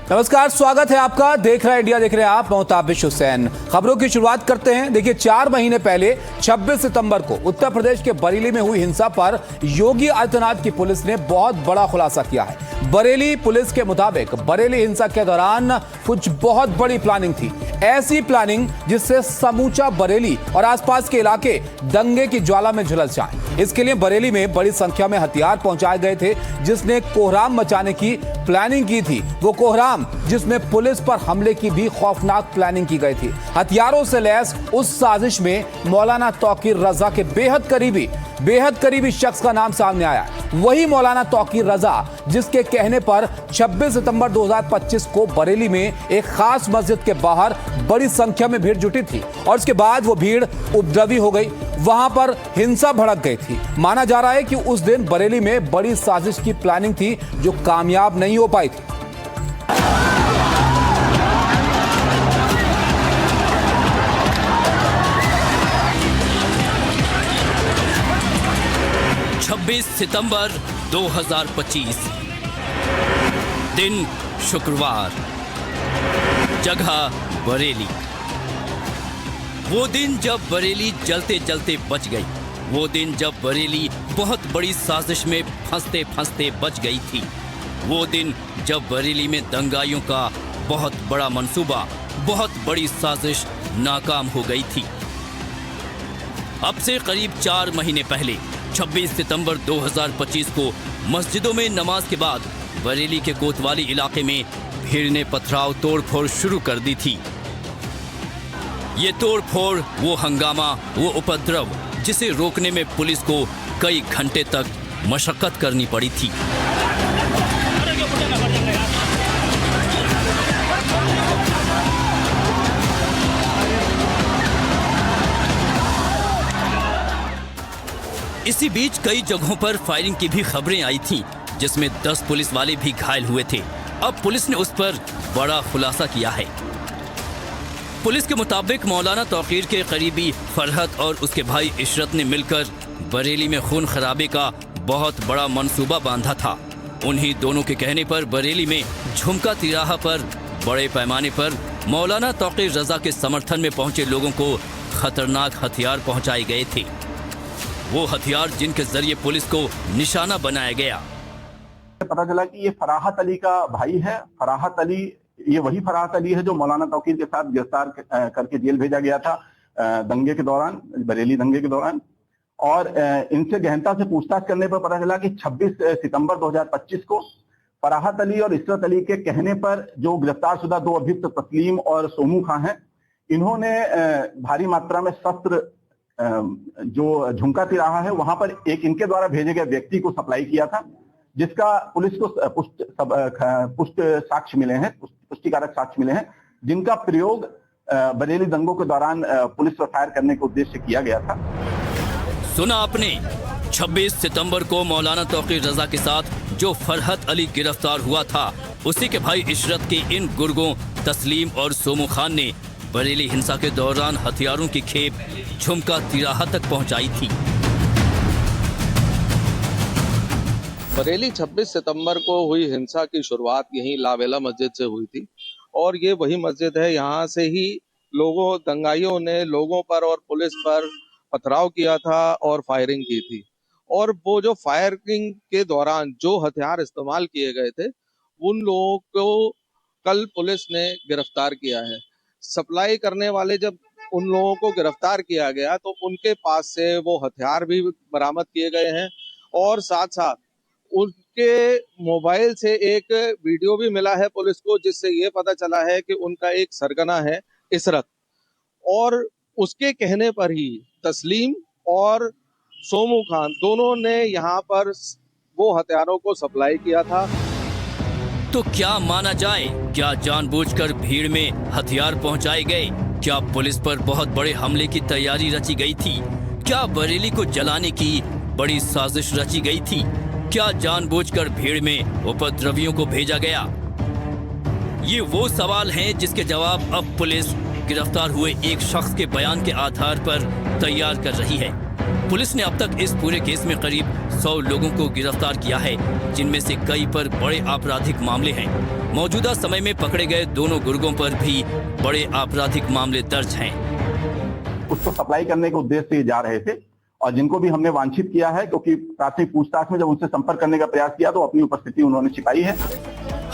नमस्कार, स्वागत है आपका। देख रहे हैं इंडिया, देख रहे हैं आप, मोहताबिश हुसैन। खबरों की शुरुआत करते हैं। देखिए, 4 महीने पहले 26 सितंबर को उत्तर प्रदेश के बरेली में हुई हिंसा पर योगी आदित्यनाथ की पुलिस ने बहुत बड़ा खुलासा किया है। बरेली पुलिस के मुताबिक बरेली हिंसा के दौरान कुछ बहुत बड़ी प्लानिंग थी, ऐसी प्लानिंग जिससे समूचा बरेली और आसपास के इलाके दंगे की ज्वाला में झुलस जाए। इसके लिए बरेली में बड़ी संख्या में हथियार पहुंचाए गए थे, जिसने कोहराम मचाने की प्लानिंग की थी। वो कोहराम जिसमें पुलिस पर हमले की भी खौफनाक प्लानिंग की गई थी। हथियारों से लैस उस साजिश में मौलाना तौकीर रजा के बेहद करीबी शख्स का नाम सामने आया। वही मौलाना तौकीर रजा जिसके कहने पर 26 सितंबर 2025 को बरेली में एक खास मस्जिद के बाहर बड़ी संख्या में भीड़ जुटी थी और उसके बाद वो भीड़ उपद्रवी हो गई, वहां पर हिंसा भड़क गई थी। माना जा रहा है कि उस दिन बरेली में बड़ी साजिश की प्लानिंग थी जो कामयाब नहीं हो पाई थी। सितंबर 2025, दिन शुक्रवार, जगह बरेली। वो दिन जब बरेली जलते जलते बच गई, वो दिन जब बरेली बहुत बड़ी साजिश में फंसते फंसते बच गई थी, वो दिन जब बरेली में दंगाइयों का बहुत बड़ा मंसूबा, बहुत बड़ी साजिश नाकाम हो गई थी। अब से करीब 4 महीने पहले 26 सितंबर 2025 को मस्जिदों में नमाज के बाद बरेली के कोतवाली इलाके में भीड़ ने पथराव तोड़फोड़ शुरू कर दी थी। ये तोड़फोड़, वो हंगामा, वो उपद्रव जिसे रोकने में पुलिस को कई घंटे तक मशक्कत करनी पड़ी थी। इसी बीच कई जगहों पर फायरिंग की भी खबरें आई थीं, जिसमें 10 पुलिस वाले भी घायल हुए थे। अब पुलिस ने उस पर बड़ा खुलासा किया है। पुलिस के मुताबिक मौलाना तौकीर के करीबी फरहत और उसके भाई इशरत ने मिलकर बरेली में खून खराबे का बहुत बड़ा मंसूबा बांधा था। उन्हीं दोनों के कहने पर बरेली में झुमका तिराहा पर बड़े पैमाने पर मौलाना तौकीर रजा के समर्थन में पहुंचे लोगों को खतरनाक हथियार पहुंचाए गए थे। वो हथियार जिनके जरिए पुलिस को निशाना बनाया गया। पता चला कि ये फराहत अली का भाई है। फराहत अली, ये वही फराहत अली है जो मौलाना तौकीर के साथ गिरफ्तार करके जेल भेजा गया था दंगे के दौरान, बरेली दंगे के दौरान। और इनसे गहनता से पूछताछ करने पर पता चला कि 26 सितंबर 2025 को फराहत अली और इशरत अली के कहने पर जो गिरफ्तार शुदा 2 अभियुक्त तस्लीम और सोमू खां हैं, इन्होंने भारी मात्रा में शस्त्र जो झुमका तिराहा है वहां पर एक इनके द्वारा भेजे गए व्यक्ति को सप्लाई किया था, जिसका पुलिस को साक्ष्य मिले हैं, पुष्टिकारक साक्ष्य मिले हैं, जिनका प्रयोग बरेली दंगों के दौरान पुलिस पर फायर करने के उद्देश्य से किया गया था। सुना आपने, 26 सितंबर को मौलाना तौकीर रजा के साथ जो फरहत अली गिरफ्तार हुआ था, उसी के भाई इशरत के इन गुर्गों तस्लीम और सोमू खान ने बरेली हिंसा के दौरान हथियारों की खेप झुमका तिराहा तक पहुंचाई थी। बरेली 26 सितंबर को हुई हिंसा की शुरुआत यहीं लावेला मस्जिद से हुई थी और ये वही मस्जिद है, यहाँ से ही दंगाइयों ने लोगों पर और पुलिस पर पथराव किया था और फायरिंग की थी। और वो जो फायरिंग के दौरान जो हथियार इस्तेमाल किए गए थे, उन लोगों को कल पुलिस ने गिरफ्तार किया है। सप्लाई करने वाले जब उन लोगों को गिरफ्तार किया गया तो उनके पास से वो हथियार भी बरामद किए गए हैं और साथ साथ उनके मोबाइल से एक वीडियो भी मिला है पुलिस को, जिससे ये पता चला है कि उनका एक सरगना है इशरत, और उसके कहने पर ही तस्लीम और सोमू खान दोनों ने यहाँ पर वो हथियारों को सप्लाई किया था। तो क्या माना जाए, क्या जानबूझकर भीड़ में हथियार पहुंचाए गए? क्या पुलिस पर बहुत बड़े हमले की तैयारी रची गई थी? क्या बरेली को जलाने की बड़ी साजिश रची गई थी? क्या जानबूझकर भीड़ में उपद्रवियों को भेजा गया? ये वो सवाल हैं जिसके जवाब अब पुलिस गिरफ्तार हुए एक शख्स के बयान के आधार पर तैयार कर रही है। पुलिस ने अब तक इस पूरे केस में करीब 100 लोगों को गिरफ्तार किया है, जिनमें से कई पर बड़े आपराधिक मामले हैं। मौजूदा समय में पकड़े गए दोनों गुर्गों पर भी बड़े आपराधिक मामले दर्ज हैं। उसको सप्लाई करने के उद्देश्य से जा रहे थे और जिनको भी हमने वांछित किया है, क्योंकि प्राथमिक पूछताछ में जब उनसे संपर्क करने का प्रयास किया तो अपनी उपस्थिति उन्होंने छिपाई है।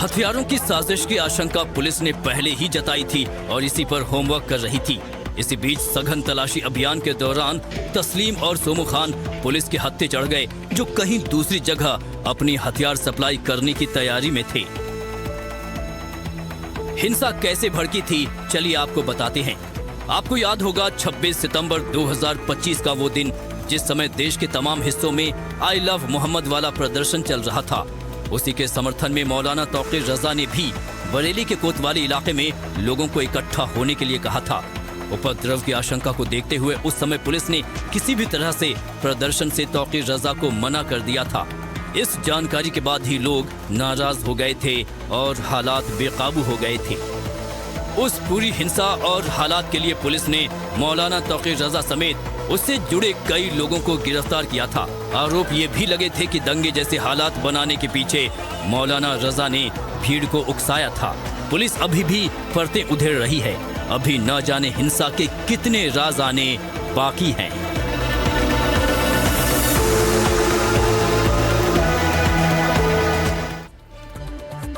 हथियारों की साजिश की आशंका पुलिस ने पहले ही जताई थी और इसी पर होमवर्क कर रही थी। इसी बीच सघन तलाशी अभियान के दौरान तस्लीम और सोमू खान पुलिस के हत्थे चढ़ गए, जो कहीं दूसरी जगह अपनी हथियार सप्लाई करने की तैयारी में थे। हिंसा कैसे भड़की थी, चलिए आपको बताते हैं। आपको याद होगा 26 सितंबर 2025 का वो दिन, जिस समय देश के तमाम हिस्सों में आई लव मोहम्मद वाला प्रदर्शन चल रहा था। उसी के समर्थन में मौलाना तौकीर रजा ने भी बरेली के कोतवाली इलाके में लोगों को इकट्ठा होने के लिए कहा था। उपद्रव की आशंका को देखते हुए उस समय पुलिस ने किसी भी तरह से प्रदर्शन से तौकीर रजा को मना कर दिया था। इस जानकारी के बाद ही लोग नाराज हो गए थे और हालात बेकाबू हो गए थे। उस पूरी हिंसा और हालात के लिए पुलिस ने मौलाना तौकीर रजा समेत उससे जुड़े कई लोगों को गिरफ्तार किया था। आरोप ये भी लगे थे कि दंगे जैसे हालात बनाने के पीछे मौलाना रजा ने भीड़ को उकसाया था। पुलिस अभी भी परतें उधेड़ रही है। अभी न जाने हिंसा के कितने राज आने बाकी हैं।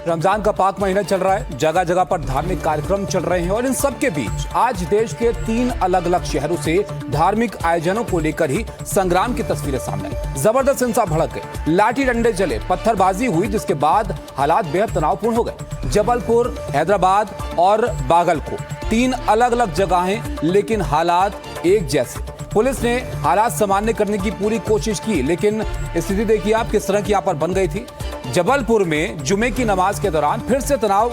रमजान का पाक महीना चल रहा है, जगह जगह पर धार्मिक कार्यक्रम चल रहे हैं और इन सब के बीच आज देश के 3 अलग अलग शहरों से धार्मिक आयोजनों को लेकर ही संग्राम की तस्वीरें सामने आई। जबरदस्त हिंसा भड़क गई, लाठी डंडे चले, पत्थरबाजी हुई, जिसके बाद हालात बेहद तनावपूर्ण हो गए। जबलपुर, हैदराबाद और बागलकोट 3 अलग अलग जगहें, लेकिन हालात एक जैसे। पुलिस ने हालात सामान्य करने की पूरी कोशिश की, लेकिन स्थिति देखिए आप किस तरह की यहाँ पर बन गई थी। जबलपुर में जुमे की नमाज के दौरान फिर से तनाव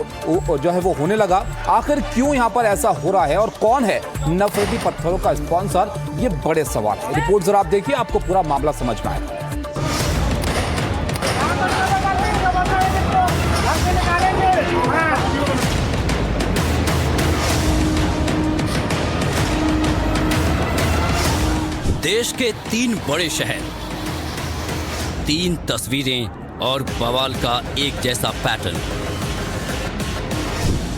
जो है वो होने लगा। आखिर क्यों यहाँ पर ऐसा हो रहा है और कौन है नफरती पत्थरों का स्पॉन्सर, ये बड़े सवाल है। रिपोर्ट जरा आप देखिए, आपको पूरा मामला समझ में आएगा। देश के 3 बड़े शहर, 3 तस्वीरें और बवाल का एक जैसा पैटर्न।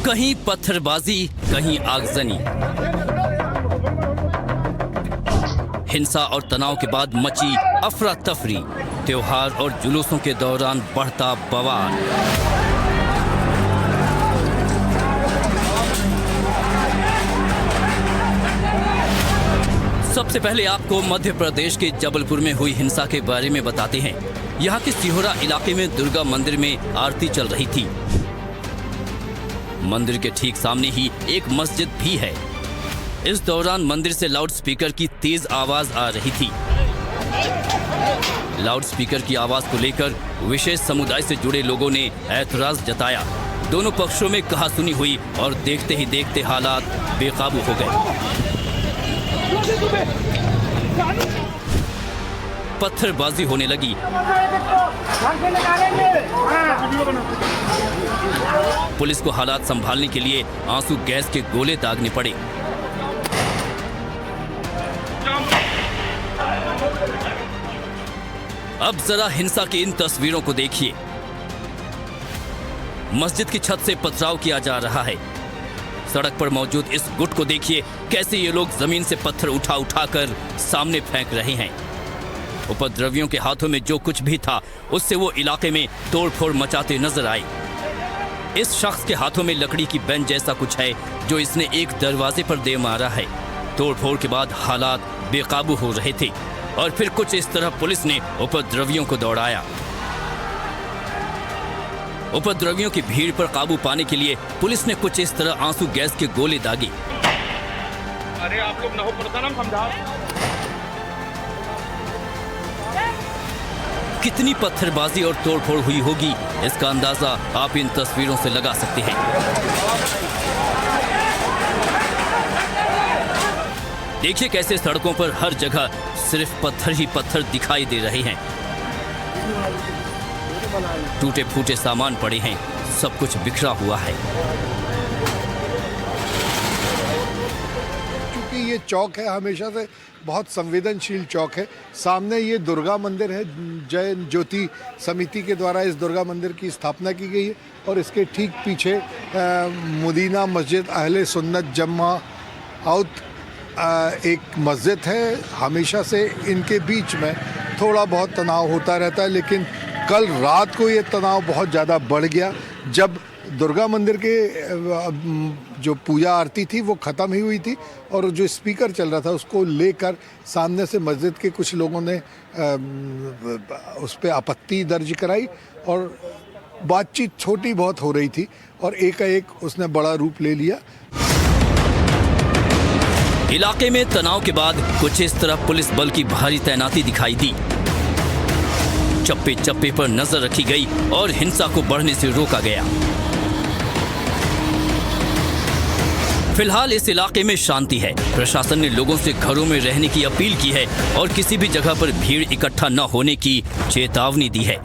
कहीं पत्थरबाजी, कहीं आगजनी। हिंसा और तनाव के बाद मची अफरा तफरी। त्योहार और जुलूसों के दौरान बढ़ता बवाल। सबसे पहले आपको मध्य प्रदेश के जबलपुर में हुई हिंसा के बारे में बताते हैं। यहाँ के सिहोरा इलाके में दुर्गा मंदिर में आरती चल रही थी। मंदिर के ठीक सामने ही एक मस्जिद भी है। इस दौरान मंदिर से लाउड स्पीकर की तेज आवाज आ रही थी। लाउड स्पीकर की आवाज को लेकर विशेष समुदाय से जुड़े लोगों ने ऐतराज जताया। दोनों पक्षों में कहासुनी हुई और देखते ही देखते हालात बेकाबू हो गए। पत्थरबाजी होने लगी। पुलिस को हालात संभालने के लिए आंसू गैस के गोले दागने पड़े। अब जरा हिंसा की इन तस्वीरों को देखिए। मस्जिद की छत से पथराव किया जा रहा है। सड़क पर मौजूद इस गुट को देखिए, कैसे ये लोग जमीन से पत्थर उठा उठा कर सामने फेंक रहे हैं। उपद्रवियों के हाथों में जो कुछ भी था उससे वो इलाके में तोड़फोड़ मचाते नजर आए। इस शख्स के हाथों में लकड़ी की बेंच जैसा कुछ है जो इसने एक दरवाजे पर दे मारा है। तोड़फोड़ के बाद हालात बेकाबू हो रहे थे और फिर कुछ इस तरह पुलिस ने उपद्रवियों को दौड़ाया। उपद्रवियों की भीड़ पर काबू पाने के लिए पुलिस ने कुछ इस तरह आंसू गैस के गोले दागे। अरे आप लोग न हो प्रधान समझा। कितनी पत्थरबाजी और तोड़फोड़ हुई होगी, इसका अंदाजा आप इन तस्वीरों से लगा सकते हैं। देखिए कैसे सड़कों पर हर जगह सिर्फ पत्थर ही पत्थर दिखाई दे रहे हैं। टूटे फूटे सामान पड़े हैं, सब कुछ बिखरा हुआ है। क्योंकि ये चौक है हमेशा से बहुत संवेदनशील चौक है। सामने ये दुर्गा मंदिर है, जैन ज्योति समिति के द्वारा इस दुर्गा मंदिर की स्थापना की गई है और इसके ठीक पीछे मदीना मस्जिद अहले सुन्नत जमाअत एक मस्जिद है। हमेशा से इनके बीच में थोड़ा बहुत तनाव होता रहता है, लेकिन कल रात को ये तनाव बहुत ज़्यादा बढ़ गया जब दुर्गा मंदिर के जो पूजा आरती थी वो ख़त्म ही हुई थी और जो स्पीकर चल रहा था उसको लेकर सामने से मस्जिद के कुछ लोगों ने उस पर आपत्ति दर्ज कराई और बातचीत छोटी बहुत हो रही थी और एकाएक उसने बड़ा रूप ले लिया। इलाके में तनाव के बाद कुछ इस तरह पुलिस बल की भारी तैनाती दिखाई दी। चप्पे चप्पे पर नजर रखी गई और हिंसा को बढ़ने से रोका गया। फिलहाल इस इलाके में शांति है। प्रशासन ने लोगों से घरों में रहने की अपील की है और किसी भी जगह पर भीड़ इकट्ठा न होने की चेतावनी दी है।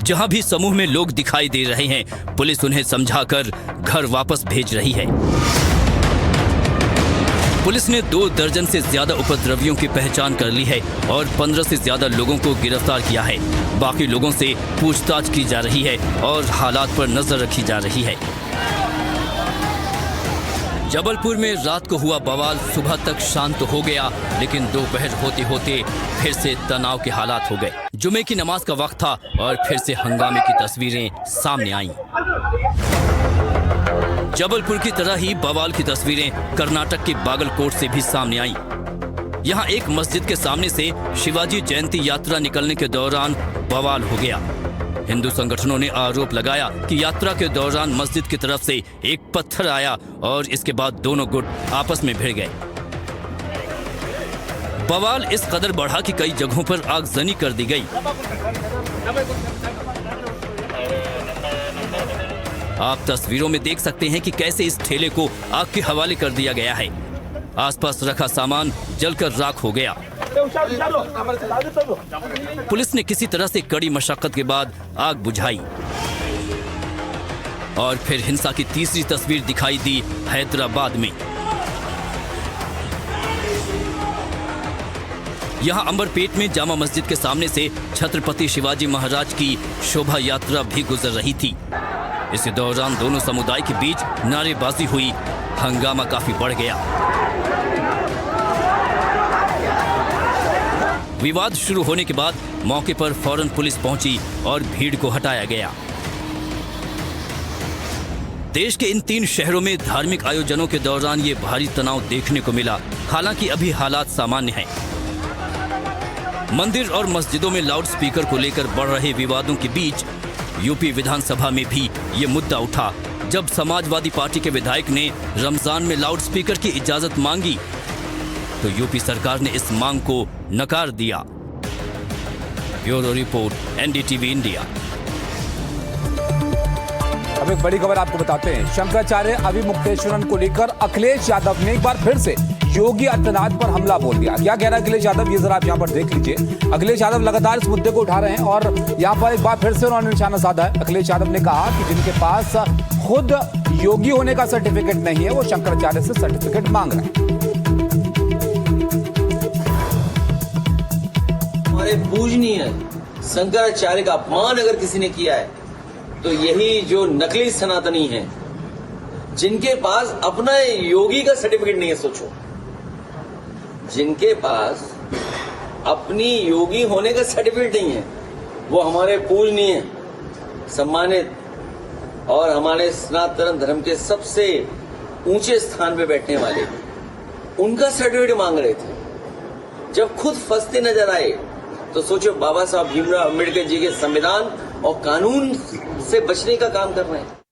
जहां भी समूह में लोग दिखाई दे रहे हैं, पुलिस उन्हें समझाकर घर वापस भेज रही है। पुलिस ने 2 दर्जन से ज्यादा उपद्रवियों की पहचान कर ली है और 15 से ज्यादा लोगों को गिरफ्तार किया है। बाकी लोगों से पूछताछ की जा रही है और हालात पर नजर रखी जा रही है। जबलपुर में रात को हुआ बवाल सुबह तक शांत हो गया, लेकिन दोपहर होते होते फिर से तनाव के हालात हो गए। जुमे की नमाज का वक्त था और फिर से हंगामे की तस्वीरें सामने आईं। जबलपुर की तरह ही बवाल की तस्वीरें कर्नाटक के बागलकोट से भी सामने आईं। यहां एक मस्जिद के सामने से शिवाजी जयंती यात्रा निकलने के दौरान बवाल हो गया। हिंदू संगठनों ने आरोप लगाया कि यात्रा के दौरान मस्जिद की तरफ से एक पत्थर आया और इसके बाद दोनों गुट आपस में भिड़ गए। बवाल इस कदर बढ़ा कि कई जगहों पर आगजनी कर दी गई। आप तस्वीरों में देख सकते हैं कि कैसे इस ठेले को आग के हवाले कर दिया गया है। आसपास रखा सामान जलकर राख हो गया। पुलिस ने किसी तरह से कड़ी मशक्कत के बाद आग बुझाई और फिर हिंसा की तीसरी तस्वीर दिखाई दी हैदराबाद में। यहां अंबरपेट में जामा मस्जिद के सामने से छत्रपति शिवाजी महाराज की शोभा यात्रा भी गुजर रही थी। इसी दौरान दोनों समुदाय के बीच नारेबाजी हुई। हंगामा काफी बढ़ गया। विवाद शुरू होने के बाद मौके पर फौरन पुलिस पहुंची और भीड़ को हटाया गया। देश के इन 3 शहरों में धार्मिक आयोजनों के दौरान ये भारी तनाव देखने को मिला। हालांकि अभी हालात सामान्य हैं। मंदिर और मस्जिदों में लाउडस्पीकर को लेकर बढ़ रहे विवादों के बीच यूपी विधानसभा में भी ये मुद्दा उठा। जब समाजवादी पार्टी के विधायक ने रमजान में लाउडस्पीकर की इजाजत मांगी तो यूपी सरकार ने इस मांग को नकार दिया। Bureau report, NDTV India. अब एक बड़ी खबर आपको बताते हैं। शंकराचार्य अभिमुक्तेश्वरन को लेकर अखिलेश यादव ने एक बार फिर से योगी आदित्यनाथ पर हमला बोल दिया। क्या कह रहा है अखिलेश यादव, ये जरा आप यहाँ पर देख लीजिए। अखिलेश यादव लगातार इस मुद्दे को उठा रहे हैं और यहाँ पर एक बार फिर से उन्होंने निशाना साधा है। अखिलेश यादव ने कहा कि जिनके पास खुद योगी होने का सर्टिफिकेट नहीं है वो शंकराचार्य से सर्टिफिकेट मांग रहे हैं। हमारे पूजनीय शंकराचार्य का अपमान अगर किसी ने किया है तो यही जो नकली सनातनी हैं, जिनके पास अपना योगी का सर्टिफिकेट नहीं है। सोचो, जिनके पास अपनी योगी होने का सर्टिफिकेट नहीं है, वो हमारे पूजनीय, सम्मानित और हमारे सनातन धर्म के सबसे ऊंचे स्थान पे बैठने वाले, उनका सर्टिफिकेट मांग रहे थे। जब खुद फंसते नजर आए तो सोचो, बाबा साहब भीमराव अम्बेडकर जी के संविधान और कानून से बचने का काम कर रहे हैं।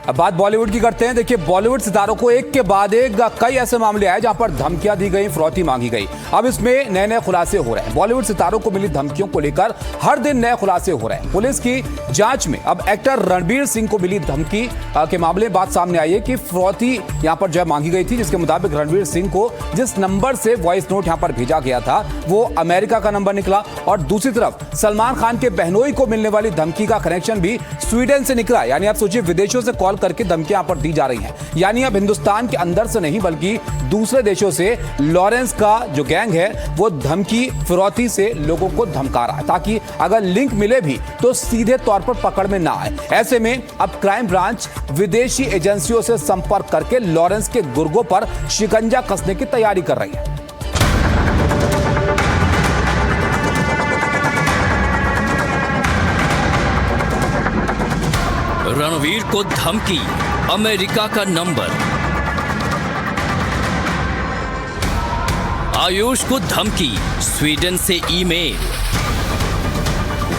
अब बात बॉलीवुड की करते हैं। देखिए, बॉलीवुड सितारों को एक के बाद एक कई ऐसे मामले आए जहां पर धमकियां दी गई, फिरौती मांगी गई। अब इसमें नए नए खुलासे हो रहे हैं। बॉलीवुड सितारों को मिली धमकियों को लेकर हर दिन नए खुलासे हो रहे हैं। पुलिस की जांच में अब एक्टर रणबीर सिंह को मिली धमकी के मामले में बात सामने आई है कि फिरौती यहां पर जो मांगी गई थी, जिसके मुताबिक रणबीर सिंह को जिस नंबर से वॉइस नोट यहां पर भेजा गया था वो अमेरिका का नंबर निकला और दूसरी तरफ सलमान खान के बहनोई को मिलने वाली धमकी का कनेक्शन भी स्वीडन से निकला। यानी आप सोचिए, विदेशों से कॉल कॉल करके धमकियां पर दी जा रही हैं। यानी अब हिंदुस्तान के अंदर से नहीं बल्कि दूसरे देशों से लॉरेंस का जो गैंग है वो धमकी फिरौती से लोगों को धमका रहा है, ताकि अगर लिंक मिले भी तो सीधे तौर पर पकड़ में ना आए। ऐसे में अब क्राइम ब्रांच विदेशी एजेंसियों से संपर्क करके लॉरेंस के गुर्गों पर शिकंजा कसने की तैयारी कर रही है। रणवीर को धमकी, अमेरिका का नंबर। आयुष को धमकी, स्वीडन से ईमेल।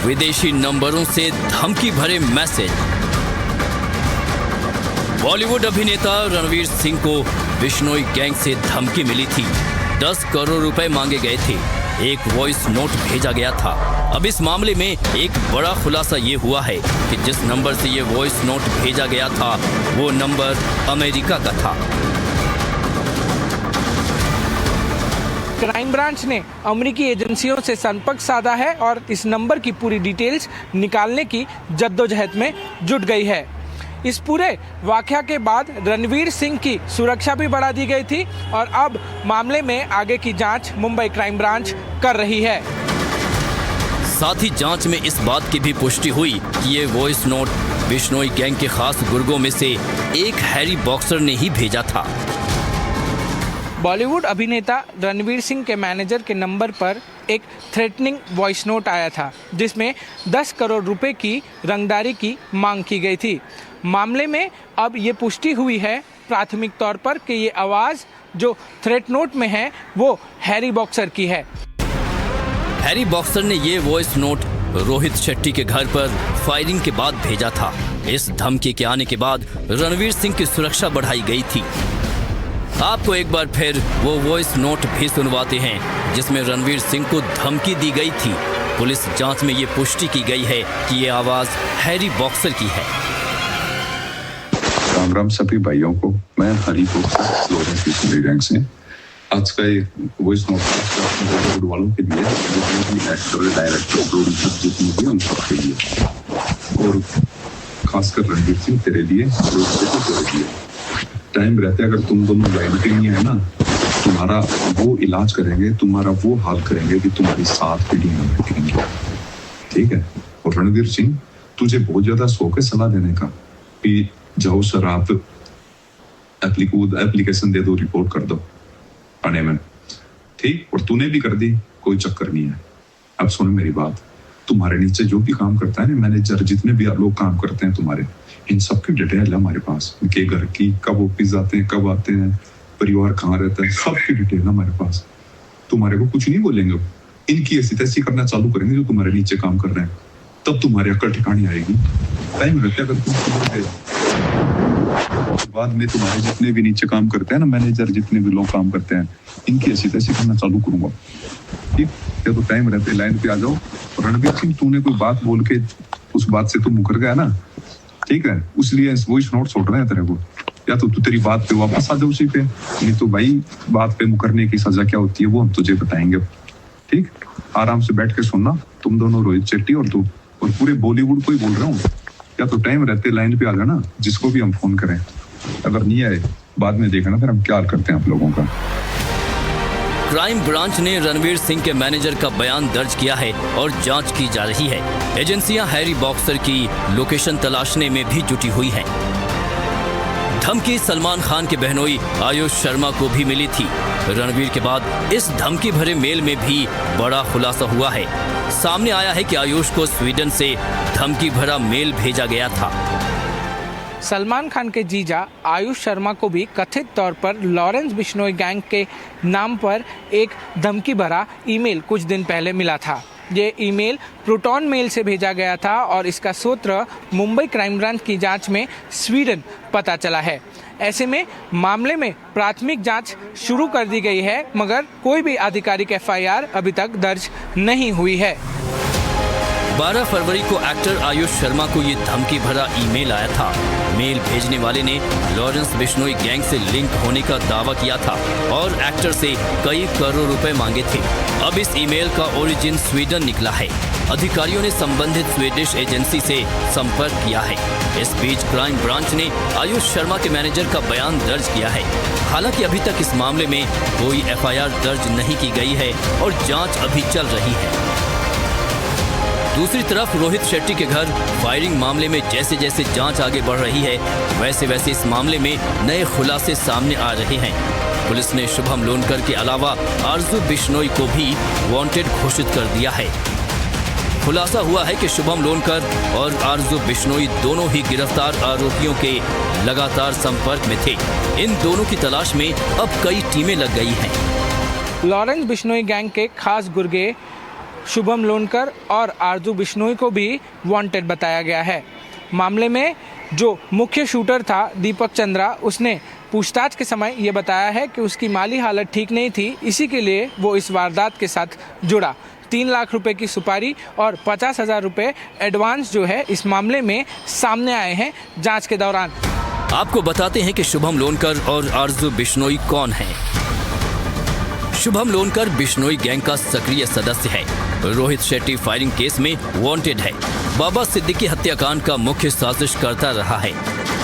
विदेशी नंबरों से धमकी भरे मैसेज। बॉलीवुड अभिनेता रणवीर सिंह को बिश्नोई गैंग से धमकी मिली थी। 10 करोड़ रुपए मांगे गए थे। एक वॉइस नोट भेजा गया था। अब इस मामले में एक बड़ा खुलासा ये हुआ है कि जिस नंबर से ये वॉइस नोट भेजा गया था वो नंबर अमेरिका का था। क्राइम ब्रांच ने अमेरिकी एजेंसियों से संपर्क साधा है और इस नंबर की पूरी डिटेल्स निकालने की जद्दोजहद में जुट गई है। इस पूरे वाकया के बाद रणवीर सिंह की सुरक्षा भी बढ़ा दी गई थी और अब मामले में आगे की जांच मुंबई क्राइम ब्रांच कर रही है। साथ ही जांच में इस बात की भी पुष्टि हुई कि ये वॉइस नोट बिश्नोई गैंग के खास गुर्गों में से एक हैरी बॉक्सर ने ही भेजा था। बॉलीवुड अभिनेता रणवीर सिंह के मैनेजर के नंबर पर एक थ्रेटनिंग वॉइस नोट आया था जिसमें 10 करोड़ रुपए की रंगदारी की मांग की गई थी। मामले में अब ये पुष्टि हुई है प्राथमिक तौर पर कि ये आवाज़ जो थ्रेट नोट में है वो हैरी बॉक्सर की है। हैरी बॉक्सर ने ये वॉइस नोट रोहित शेट्टी के घर पर फायरिंग के बाद भेजा था। इस धमकी के आने के बाद रणवीर सिंह की सुरक्षा बढ़ाई गई थी। आपको एक बार फिर वो वॉइस नोट भी सुनवाते हैं जिसमें रणवीर सिंह को धमकी दी गई थी। पुलिस जांच में ये पुष्टि की गई है कि ये आवाज हैरी बॉक्सर की है। राम राम सभी भाइयों को, मैं हरी बॉक्सर लॉरेंस बिश्नोई गैंग से। आज का एक वॉइस नोट बॉलीवुड वालों के लिए, एक्टर, डायरेक्टर, प्रोड्यूसर जितने भी उन सब के लिए, और खासकर रणवीर सिंह तेरे लिए, तेरे लिए। टाइम रहते अगर तुम दोनों लाइन के लिए है ना, तुम्हारा वो इलाज करेंगे, तुम्हारा वो हाल करेंगे कि तुम्हारी 7 पीढ़ियां बैठेंगी। ठीक है। और रणवीर सिंह, तुझे बहुत ज्यादा शौक है सलाह देने का कि जाओ सर आप एप्लीकेशन दे दो, रिपोर्ट कर दो थाने में। ठीक। और तूने भी कर दी, कोई चक्कर नहीं है। अब सुन मेरी बात, तुम्हारे नीचे जो भी काम करता है ना, मैनेजर जितने भी लोग काम करते हैं तुम्हारे, इन सब की डिटेल है हमारे पास। उनके घर की, कब ऑफिस जाते हैं, कब आते हैं, परिवार कहाँ रहता है, सब की डिटेल है हमारे पास। तुम्हारे को कुछ नहीं बोलेंगे। इनकी ऐसी तैसी करना चालू करेंगे जो तुम्हारे नीचे काम कर रहे हैं, तब तुम्हारी अक्ल ठिकानी आएगी। टाइम रहते अगर तुम बाद में तुम्हारे जितने भी नीचे काम करते हैं ना, मैनेजर जितने भी लोग काम करते हैं, इनकी ऐसी तैसी करना चालू करूंगा। ठीक है। तो टाइम रहते लाइन पे आ जाओ। रणवीर सिंह, तूने कोई बात बोल के उस बात से तू मुकर गया ना, ठीक है, उसलिए वॉइस नोट छोड़ रहे हैं तेरे को। या तो तू तेरी बात पे वापस आ जा उसी पे, नहीं तो भाई बात पे मुकरने की सजा क्या होती है वो हम तुझे बताएंगे। ठीक। आराम से बैठ के सुनना, तुम दोनों, रोहित शेट्टी और तू, और पूरे बॉलीवुड को ही बोल रहा हूँ। या तो टाइम रहते लाइन पे आ जाना, जिसको भी हम फोन करें। अगर नहीं आए बाद में देखना फिर हम क्या करते हैं आप लोगों का। क्राइम ब्रांच ने रणवीर सिंह के मैनेजर का बयान दर्ज किया है और जांच की जा रही है। एजेंसियां हैरी बॉक्सर की लोकेशन तलाशने में भी जुटी हुई हैं। धमकी सलमान खान के बहनोई आयुष शर्मा को भी मिली थी। रणवीर के बाद इस धमकी भरे मेल में भी बड़ा खुलासा हुआ है। सामने आया है कि आयुष को स्वीडन से धमकी भरा मेल भेजा गया था। सलमान खान के जीजा आयुष शर्मा को भी कथित तौर पर लॉरेंस बिश्नोई गैंग के नाम पर एक धमकी भरा ईमेल कुछ दिन पहले मिला था। ये ईमेल प्रोटॉन मेल से भेजा गया था और इसका स्रोत मुंबई क्राइम ब्रांच की जांच में स्वीडन पता चला है। ऐसे में मामले में प्राथमिक जांच शुरू कर दी गई है, मगर कोई भी आधिकारिक एफआईआर अभी तक दर्ज नहीं हुई है। 12 फरवरी को एक्टर आयुष शर्मा को ये धमकी भरा ईमेल आया था। मेल भेजने वाले ने लॉरेंस बिश्नोई गैंग से लिंक होने का दावा किया था और एक्टर से कई करोड़ रुपए मांगे थे। अब इस ईमेल का ओरिजिन स्वीडन निकला है। अधिकारियों ने संबंधित स्वीडिश एजेंसी से संपर्क किया है। इस बीच क्राइम ब्रांच ने आयुष शर्मा के मैनेजर का बयान दर्ज किया है। हालांकि अभी तक इस मामले में कोई एफआईआर दर्ज नहीं की गई है और जांच अभी चल रही है। दूसरी तरफ रोहित शेट्टी के घर फायरिंग मामले में जैसे जैसे जांच आगे बढ़ रही है, वैसे वैसे इस मामले में नए खुलासे सामने आ रहे हैं। पुलिस ने शुभम लोनकर के अलावा आरजू बिश्नोई को भी वांटेड घोषित कर दिया है। खुलासा हुआ है कि शुभम लोनकर और आरजू बिश्नोई दोनों ही गिरफ्तार आरोपियों के लगातार संपर्क में थे। इन दोनों की तलाश में अब कई टीमें लग गई हैं। लॉरेंस बिश्नोई गैंग के खास गुर्गे शुभम लोनकर और आरजू बिश्नोई को भी वांटेड बताया गया है। मामले में जो मुख्य शूटर था दीपक चंद्रा, उसने पूछताछ के समय ये बताया है कि उसकी माली हालत ठीक नहीं थी, इसी के लिए वो इस वारदात के साथ जुड़ा। 3 लाख रुपए की सुपारी और 50,000 रुपए एडवांस जो है इस मामले में सामने आए हैं जांच के दौरान। आपको बताते हैं कि शुभम लोनकर और आरजू बिश्नोई कौन हैं। शुभम लोनकर बिश्नोई गैंग का सक्रिय सदस्य है। रोहित शेट्टी फायरिंग केस में वांटेड है। बाबा सिद्दीकी हत्याकांड का मुख्य साजिश करता रहा है।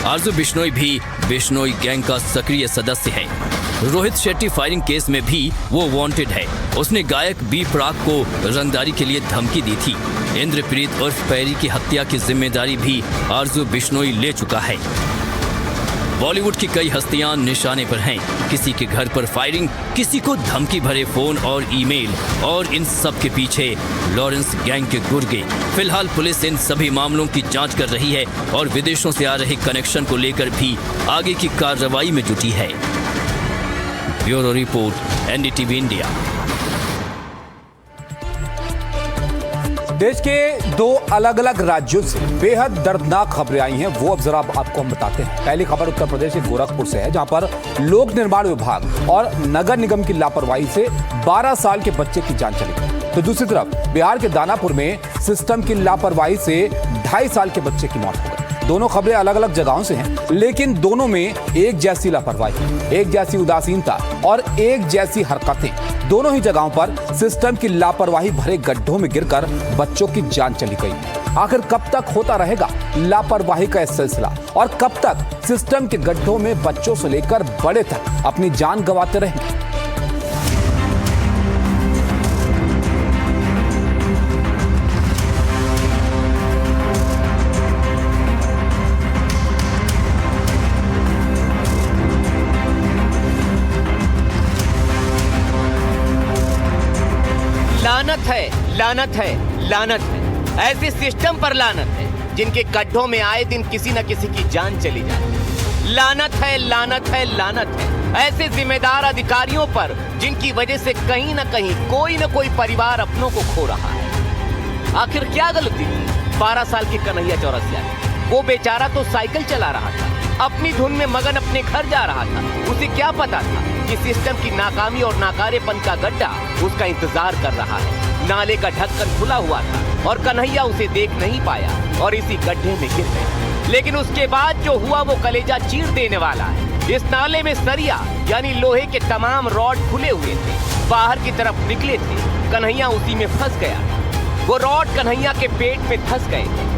आरजू बिश्नोई भी बिश्नोई गैंग का सक्रिय सदस्य है। रोहित शेट्टी फायरिंग केस में भी वो वांटेड है। उसने गायक बी प्राक को रंगदारी के लिए धमकी दी थी। इंद्रप्रीत उर्फ पैरी की हत्या की जिम्मेदारी भी आरजू बिश्नोई ले चुका है। बॉलीवुड की कई हस्तियां निशाने पर हैं। किसी के घर पर फायरिंग, किसी को धमकी भरे फोन और ईमेल, और इन सब के पीछे लॉरेंस गैंग के गुर्गे। फिलहाल पुलिस इन सभी मामलों की जांच कर रही है और विदेशों से आ रहे कनेक्शन को लेकर भी आगे की कार्रवाई में जुटी है। Bureau report, NDTV India. देश के 2 अलग अलग राज्यों से बेहद दर्दनाक खबरें आई हैं, वो अब जरा आपको हम बताते हैं। पहली खबर उत्तर प्रदेश के गोरखपुर से है, जहां पर लोक निर्माण विभाग और नगर निगम की लापरवाही से 12 साल के बच्चे की जान चली गई। तो दूसरी तरफ बिहार के दानापुर में सिस्टम की लापरवाही से 2.5 साल के बच्चे की मौत हो गई। दोनों खबरें अलग अलग जगहों से हैं, लेकिन दोनों में एक जैसी लापरवाही, एक जैसी उदासीनता और एक जैसी हरकतें। दोनों ही जगहों पर सिस्टम की लापरवाही भरे गड्ढों में गिरकर बच्चों की जान चली गई। आखिर कब तक होता रहेगा लापरवाही का यह सिलसिला, और कब तक सिस्टम के गड्ढों में बच्चों से लेकर बड़े तक अपनी जान गंवाते रहेंगे? लानत है, लानत है, लानत है। ऐसे सिस्टम पर लानत है जिनके गड्ढों में आए दिन किसी न किसी की जान चली जाती। लानत है, लानत है, लानत है ऐसे जिम्मेदार अधिकारियों पर जिनकी वजह से कहीं न कहीं कोई न कोई परिवार अपनों को खो रहा है। आखिर क्या गलती थी 12 साल के कन्हैया चौरसिया की? वो बेचारा तो साइकिल चला रहा था, अपनी धुन में मगन अपने घर जा रहा था। उसे क्या पता था कि सिस्टम की नाकामी और नाकारेपन का गड्ढा उसका इंतजार कर रहा है। नाले का ढक्कन खुला हुआ था और कन्हैया उसे देख नहीं पाया और इसी गड्ढे में गिर गया। लेकिन उसके बाद जो हुआ वो कलेजा चीर देने वाला है। इस नाले में सरिया यानी लोहे के तमाम रॉड खुले हुए थे, बाहर की तरफ निकले थे। कन्हैया उसी में फंस गया। वो रॉड कन्हैया के पेट में धंस गए थे।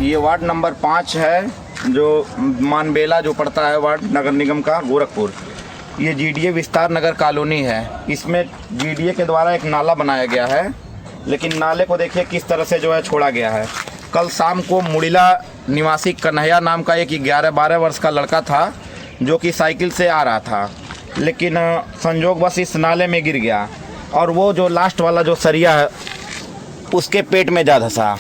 ये वार्ड नंबर 5 है, जो मानबेला जो पड़ता है वार्ड नगर निगम का गोरखपुर। ये जीडीए विस्तार नगर कॉलोनी है। इसमें जीडीए के द्वारा एक नाला बनाया गया है, लेकिन नाले को देखिए किस तरह से जो है छोड़ा गया है। कल शाम को मुड़िला निवासी कन्हैया नाम का एक 11-12 वर्ष का लड़का था जो कि साइकिल से आ रहा था, लेकिन संजोगवश इस नाले में गिर गया और वो जो लास्ट वाला जो सरिया है उसके पेट में जा धंसा।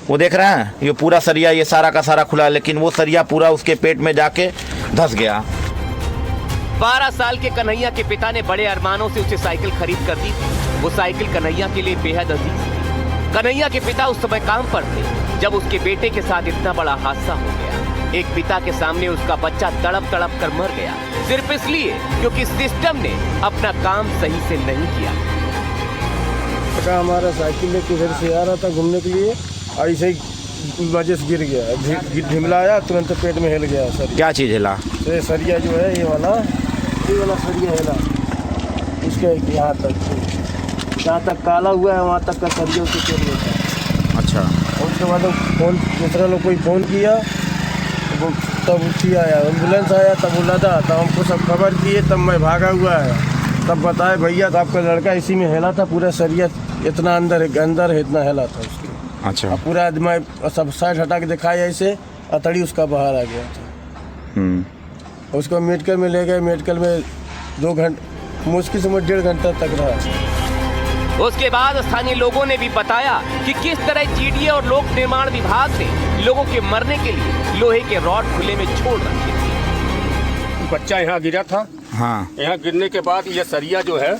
वो देख रहे हैं, ये पूरा सरिया ये सारा का सारा खुला है, लेकिन वो सरिया पूरा उसके पेट में जाके धंस गया। 12 साल के कन्हैया के पिता ने बड़े अरमानों से उसे साइकिल खरीद कर दी थी। वो साइकिल कन्हैया के लिए बेहद अजीज थी। कन्हैया के पिता उस समय काम पर थे जब उसके बेटे के साथ इतना बड़ा हादसा हो गया। एक पिता के सामने उसका बच्चा तड़प तड़प कर मर गया, सिर्फ इसलिए क्योंकि सिस्टम ने अपना काम सही से नहीं किया। हमारा साइकिल लेके इधर से आ रहा था घूमने के लिए, ऐसे ही वजह से गिर गया, ढिमलाया, तुरंत पेट में हिल गया। सर क्या चीज़ हिला? तो सरिया जो है ये वाला सरिया हिला, इसके यहाँ तक जहाँ तक काला हुआ है वहाँ तक का सरिया उसके पेट में था। अच्छा। और उसके बाद फोन दूसरा लोग कोई फ़ोन किया, वो तब उठी आया, एम्बुलेंस आया, तब बोला था, तब हमको सब खबर किए, तब मैं भागा हुआ है। तब बताए भैया तो आपका लड़का इसी में हिला था, पूरा शरीर इतना अंदर इतना हिला था उसके। अच्छा। पूरा आदमी सब साइड हटा के दिखाया, ऐसे अतड़ी उसका बाहर आ गया था। उसको मेडिकल में ले गए, मेडिकल में 2 घंटे, मुश्किल से 1.5 घंटा तक रहा। उसके बाद स्थानीय लोगों ने भी बताया कि किस तरह जीडीए और लोक निर्माण विभाग ने लोगों के मरने के लिए लोहे के रॉड खुले में छोड़ रखे थे। बच्चा यहाँ गिरा था। हाँ। यहाँ गिरने के बाद ये सरिया जो है,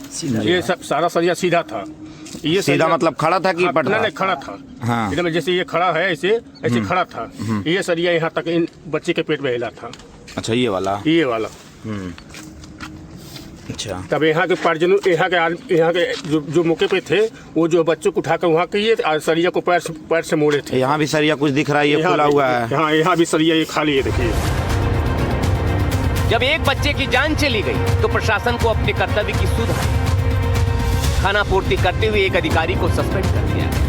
ये सब सारा सरिया सीधा था। ये सीधा मतलब खड़ा था कि पट नहीं, खड़ा था। हाँ। एकदम जैसे ये खड़ा है, ऐसे खड़ा था। ये सरिया यहाँ तक इन बच्चे के पेट में हिला था। अच्छा, ये वाला। अच्छा। तब यहाँ के परिजनों, यहाँ के जो मौके पे थे, वो जो बच्चों को उठाकर वहाँ किए, सरिया को पैर से मोड़े थे। यहाँ भी सरिया कुछ दिख रहा है, ये खुला हुआ है। यहाँ भी सरिया ये खाली है, देखिए। जब एक बच्चे की जान चली गई तो प्रशासन को अपने कर्तव्य की सुध आई। खाना पूर्ति करते हुए एक अधिकारी को सस्पेंड कर दिया है।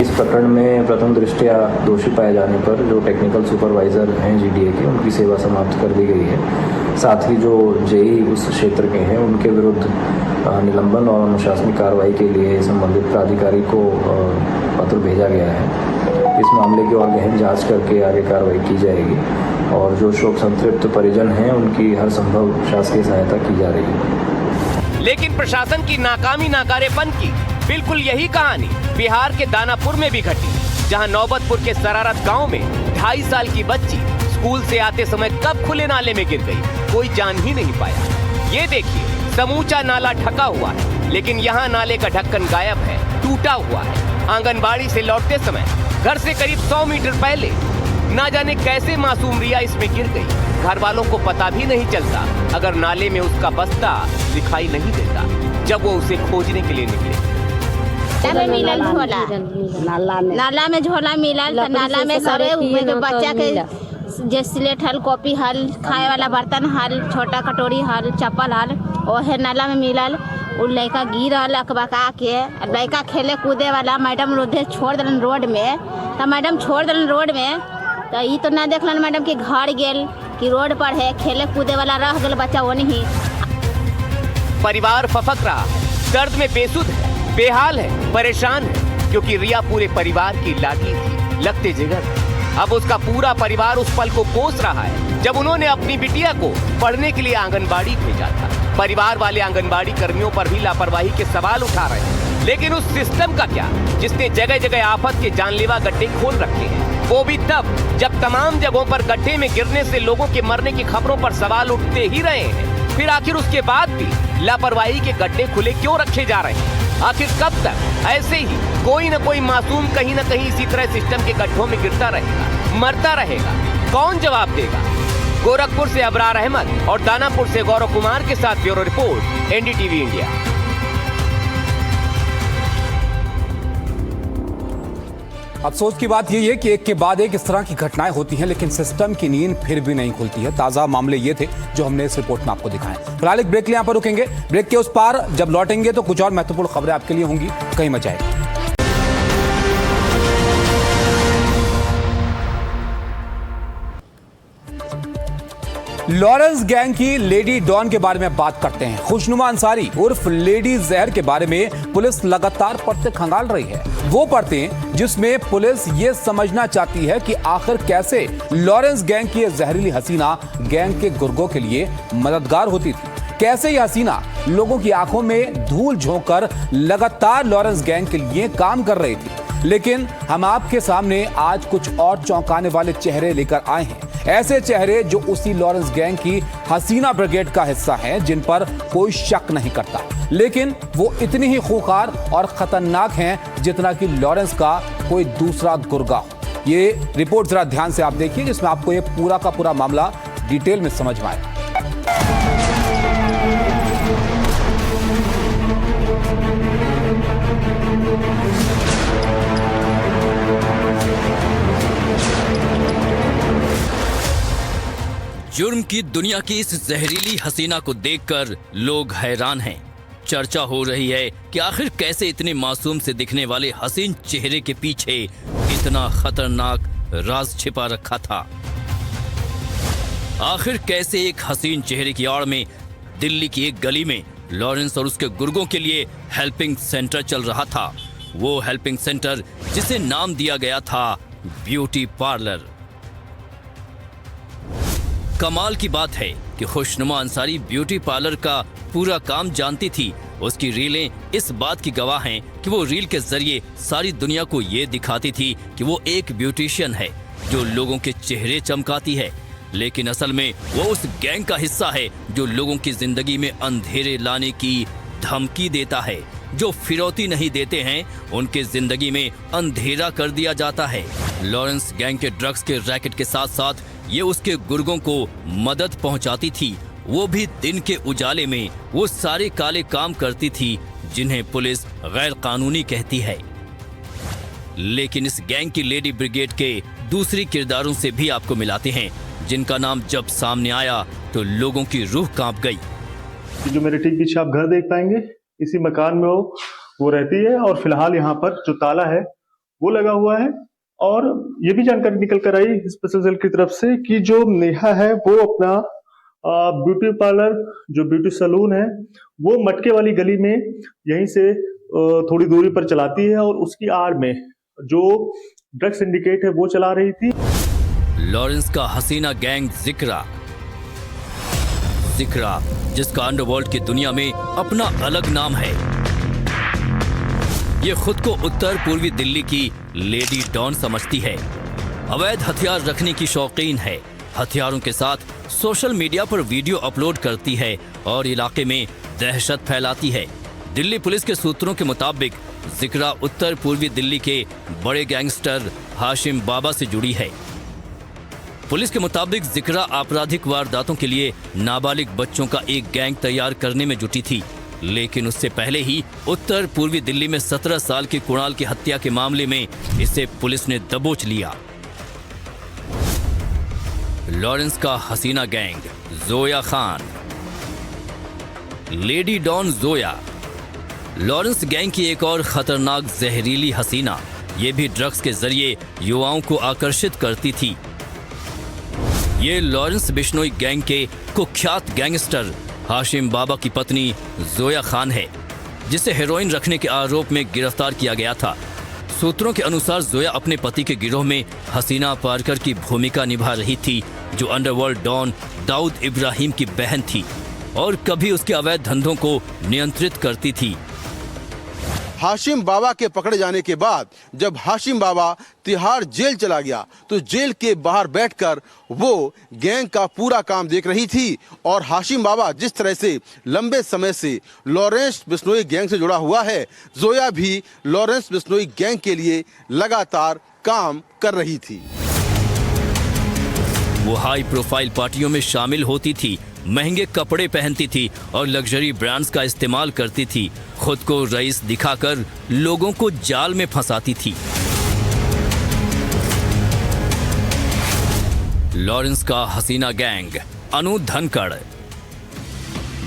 इस प्रकरण में प्रथम दृष्टया दोषी पाए जाने पर जो टेक्निकल सुपरवाइजर हैं जीडीए के, उनकी सेवा समाप्त कर दी गई है। साथ ही जो जेई उस क्षेत्र के हैं, उनके विरुद्ध निलंबन और अनुशासनिक कार्रवाई के लिए संबंधित प्राधिकारी को पत्र भेजा गया है। इस मामले की और गहन जांच करके आगे कार्रवाई की जाएगी और जो शोक संतृप्त परिजन हैं, उनकी हर संभव शासकीय सहायता की जा रही है। लेकिन प्रशासन की नाकामी नाकारेपन की बिल्कुल यही कहानी बिहार के दानापुर में भी घटी, जहां नौबतपुर के सरारत गांव में 2.5 साल की बच्ची स्कूल से आते समय कब खुले नाले में गिर गई, कोई जान ही नहीं पाया। ये देखिए, समूचा नाला ढका हुआ है, लेकिन यहाँ नाले का ढक्कन गायब है, टूटा हुआ है। आंगनबाड़ी से लौटते समय घर से करीब 100 मीटर पहले ना जाने कैसे मासूम रिया इसमें गिर गई। घर वालों को पता भी नहीं चलता अगर नाले में उसका बस्ता दिखाई नहीं देता जब वो उसे खोजने के लिए निकले। मिलल झोला, नाला में झोला मिलल, नाला में सरे हुए तो बच्चा के जे स्लेट हल, कॉपी हल, खाए वाला बर्तन हल, छोटा कटोरी हल, चप्पल हल, ओहे नाला में मिलल। उ लड़का गिरल अकबका के, लड़का खेले कूदे वाला, मैडम रोधे छोड़ दिलन रोड में, तो मैडम छोड़ दिलन रोड में, तो ये तो ना देखलन मैडम के घर गेल कि रोड पर है, खेले कूदे वाला रह गल बच्चा वो नहीं। परिवार फफक रहा है, दर्द में बेसुध है, बेहाल है, परेशान है, क्योंकि रिया पूरे परिवार की लाडली थी, लगते जिगर। अब उसका पूरा परिवार उस पल को कोस रहा है जब उन्होंने अपनी बिटिया को पढ़ने के लिए आंगनबाड़ी भेजा था। परिवार वाले आंगनबाड़ी कर्मियों पर भी लापरवाही के सवाल उठा रहे हैं, लेकिन उस सिस्टम का क्या जिसने जगह जगह आफत के जानलेवा गड्ढे खोल रखे हैं, वो भी तब जब तमाम जगहों पर गड्ढे में गिरने से लोगों के मरने की खबरों पर सवाल उठते ही रहे हैं। फिर आखिर उसके बाद भी लापरवाही के गड्ढे खुले क्यों रखे जा रहे हैं? आखिर कब तक ऐसे ही कोई न कोई मासूम कहीं न कहीं इसी तरह सिस्टम के गड्ढों में गिरता रहेगा, मरता रहेगा? कौन जवाब देगा? गोरखपुर से अबरार अहमद और दानापुर से गौरव कुमार के साथ ब्यूरो रिपोर्ट, एनडीटीवी इंडिया। अफसोस की बात यही है कि एक के बाद एक इस तरह की घटनाएं होती हैं, लेकिन सिस्टम की नींद फिर भी नहीं खुलती है। ताजा मामले ये थे जो हमने इस रिपोर्ट में आपको दिखाए। फिलहाल एक ब्रेक के लिए यहाँ पर रुकेंगे। ब्रेक के उस पार जब लौटेंगे तो कुछ और महत्वपूर्ण खबरें आपके लिए होंगी, कहीं मत जाइए। लॉरेंस गैंग की लेडी डॉन के बारे में बात करते हैं। खुशनुमा अंसारी उर्फ लेडी जहर के बारे में पुलिस लगातार परतें खंगाल रही है। वो परतें जिसमें पुलिस ये समझना चाहती है कि आखिर कैसे लॉरेंस गैंग की जहरीली हसीना गैंग के गुर्गों के लिए मददगार होती थी, कैसे यह हसीना लोगों की आंखों में धूल झोंककर लगातार लॉरेंस गैंग के लिए काम कर रही थी। लेकिन हम आपके सामने आज कुछ और चौंकाने वाले चेहरे लेकर आए हैं, ऐसे चेहरे जो उसी लॉरेंस गैंग की हसीना ब्रिगेड का हिस्सा हैं, जिन पर कोई शक नहीं करता, लेकिन वो इतनी ही खूंखार और खतरनाक हैं जितना कि लॉरेंस का कोई दूसरा गुर्गा हो। ये रिपोर्ट जरा ध्यान से आप देखिए, जिसमें आपको ये पूरा का पूरा मामला डिटेल में समझ में आएगा। जुर्म की दुनिया की इस जहरीली हसीना को देखकर लोग हैरान हैं। चर्चा हो रही है कि आखिर कैसे इतने मासूम से दिखने वाले हसीन चेहरे के पीछे इतना खतरनाक राज छिपा रखा था। आखिर कैसे एक हसीन चेहरे की आड़ में दिल्ली की एक गली में लॉरेंस और उसके गुर्गों के लिए हेल्पिंग सेंटर चल रहा था। वो हेल्पिंग सेंटर जिसे नाम दिया गया था ब्यूटी पार्लर। कमाल की बात है कि खुशनुमा अंसारी ब्यूटी पार्लर का पूरा काम जानती थी। उसकी रीलें इस बात की गवाह हैं कि वो रील के जरिए सारी दुनिया को ये दिखाती थी कि वो एक ब्यूटिशियन है जो लोगों के चेहरे चमकाती है, लेकिन असल में वो उस गैंग का हिस्सा है जो लोगों की जिंदगी में अंधेरे लाने की धमकी देता है। जो फिरौती नहीं देते हैं उनके जिंदगी में अंधेरा कर दिया जाता है। लॉरेंस गैंग के ड्रग्स के रैकेट के साथ साथ ये उसके गुर्गों को मदद पहुंचाती थी। वो भी दिन के उजाले में वो सारे काले काम करती थी जिन्हें पुलिस गैर कानूनी कहती है। लेकिन इस गैंग की लेडी ब्रिगेड के दूसरी किरदारों से भी आपको मिलाते हैं जिनका नाम जब सामने आया तो लोगों की रूह कांप गई। जो मेरे ठीक पीछे आप घर देख पाएंगे, इसी मकान में वो रहती है और फिलहाल यहाँ पर जो ताला है वो लगा हुआ है। और ये भी जानकारी निकल कर आई स्पेशल सेल की तरफ से कि जो नेहा है वो अपना ब्यूटी पार्लर, जो ब्यूटी सैलून है, वो मटके वाली गली में यहीं से थोड़ी दूरी पर चलाती है और उसकी आड़ में जो ड्रग सिंडिकेट है वो चला रही थी। लॉरेंस का हसीना गैंग जिक्रा जिसका अंडरवर्ल्ड की दुनिया में अपना अलग नाम है। ये खुद को उत्तर पूर्वी दिल्ली की लेडी डॉन समझती है। अवैध हथियार रखने की शौकीन है। हथियारों के साथ सोशल मीडिया पर वीडियो अपलोड करती है और इलाके में दहशत फैलाती है। दिल्ली पुलिस के सूत्रों के मुताबिक जिक्रा उत्तर पूर्वी दिल्ली के बड़े गैंगस्टर हाशिम बाबा से जुड़ी है। पुलिस के मुताबिक जिक्रा आपराधिक वारदातों के लिए नाबालिग बच्चों का एक गैंग तैयार करने में जुटी थी, लेकिन उससे पहले ही उत्तर पूर्वी दिल्ली में 17 साल के कुणाल की हत्या के मामले में इसे पुलिस ने दबोच लिया। लॉरेंस का Haseena gang Zoya Khan, lady don Zoya, Lawrence gang की एक और खतरनाक जहरीली हसीना। ये भी ड्रग्स के जरिए युवाओं को आकर्षित करती थी। ये लॉरेंस बिश्नोई गैंग के कुख्यात गैंगस्टर हाशिम बाबा की पत्नी जोया खान है, जिसे हेरोइन रखने के आरोप में गिरफ्तार किया गया था। सूत्रों के अनुसार जोया अपने पति के गिरोह में हसीना पारकर की भूमिका निभा रही थी, जो अंडरवर्ल्ड डॉन दाऊद इब्राहिम की बहन थी और कभी उसके अवैध धंधों को नियंत्रित करती थी। हाशिम बाबा के पकड़े जाने के बाद जब हाशिम बाबा तिहाड़ जेल चला गया तो जेल के बाहर बैठकर वो गैंग का पूरा काम देख रही थी। और हाशिम बाबा जिस तरह से लंबे समय से लॉरेंस बिश्नोई गैंग से जुड़ा हुआ है, जोया भी लॉरेंस बिश्नोई गैंग के लिए लगातार काम कर रही थी। वो हाई प्रोफाइल पार्टियों में शामिल होती थी, महंगे कपड़े पहनती थी और लग्जरी ब्रांड्स का इस्तेमाल करती थी। खुद को रईस दिखाकर लोगों को जाल में फंसाती थी। लॉरेंस का हसीना गैंग अनु धनखड़,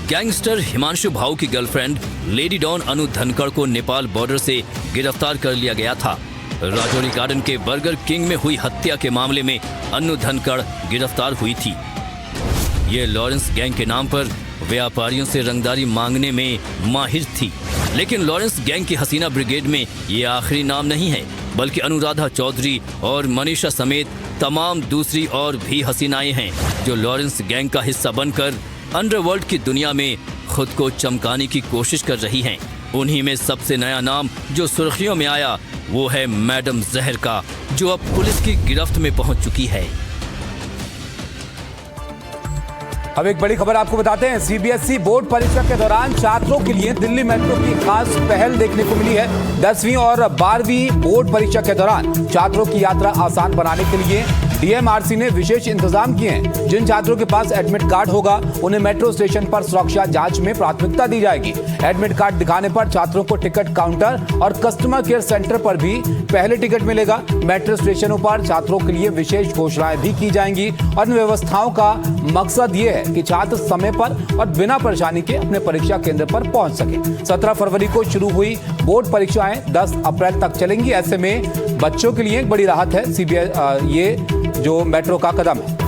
गैंगस्टर हिमांशु भाऊ की गर्लफ्रेंड लेडी डॉन अनु धनखड़ को नेपाल बॉर्डर से गिरफ्तार कर लिया गया था। राजौरी गार्डन के बर्गर किंग में हुई हत्या के मामले में अनु धनखड़ गिरफ्तार हुई थी। ये लॉरेंस गैंग के नाम पर व्यापारियों से रंगदारी मांगने में माहिर थी। लेकिन लॉरेंस गैंग की हसीना ब्रिगेड में ये आखिरी नाम नहीं है, बल्कि अनुराधा चौधरी और मनीषा समेत तमाम दूसरी और भी हसीनाएं हैं जो लॉरेंस गैंग का हिस्सा बनकर अंडरवर्ल्ड की दुनिया में खुद को चमकाने की कोशिश कर रही हैं। उन्हीं में सबसे नया नाम जो सुर्खियों में आया वो है मैडम जहर का, जो अब पुलिस की गिरफ्त में पहुंच चुकी है। अब एक बड़ी खबर आपको बताते हैं। सीबीएसई बोर्ड परीक्षा के दौरान छात्रों के लिए दिल्ली मेट्रो की खास पहल देखने को मिली है। 10वीं और 12वीं बोर्ड परीक्षा के दौरान छात्रों की यात्रा आसान बनाने के लिए डीएमआरसी ने विशेष इंतजाम किए हैं। जिन छात्रों के पास एडमिट कार्ड होगा उन्हें मेट्रो स्टेशन पर सुरक्षा जांच में प्राथमिकता दी जाएगी। एडमिट कार्ड दिखाने पर छात्रों को टिकट काउंटर और कस्टमर केयर सेंटर पर भी पहले टिकट मिलेगा। मेट्रो स्टेशनों पर छात्रों के लिए विशेष घोषणाएं भी की जाएंगी और इन व्यवस्थाओं का मकसद ये है कि छात्र समय पर और बिना परेशानी के अपने परीक्षा केंद्र पर पहुंच सके। 17 फरवरी को शुरू हुई बोर्ड परीक्षाएं 10 अप्रैल तक चलेंगी। ऐसे में बच्चों के लिए एक बड़ी राहत है सीबीएसई ये जो मेट्रो का कदम है।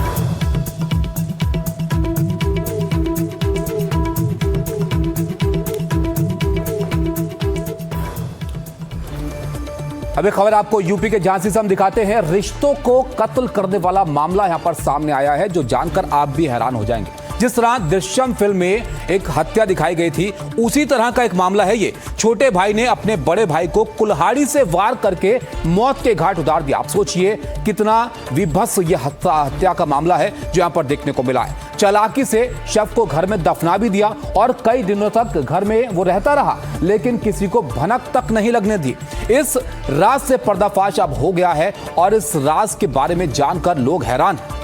अब एक खबर आपको यूपी के झांसी से हम दिखाते हैं। रिश्तों को कत्ल करने वाला मामला यहां पर सामने आया है जो जानकर आप भी हैरान हो जाएंगे। जिस तरह दृश्यम फिल्म में एक हत्या दिखाई गई थी उसी तरह का एक मामला है ये। छोटे भाई ने अपने बड़े भाई को कुल्हाड़ी से वार करके मौत के घाट उतार दिया। आप सोचिए कितना विभत्स ये हत्या का मामला है जो यहां पर देखने को मिला है। चालाकी से शव को घर में दफना भी दिया और कई दिनों तक घर में वो रहता रहा लेकिन किसी को भनक तक नहीं लगने दी। इस राज से पर्दाफाश अब हो गया है और इस राज के बारे में जानकर लोग हैरान हैं।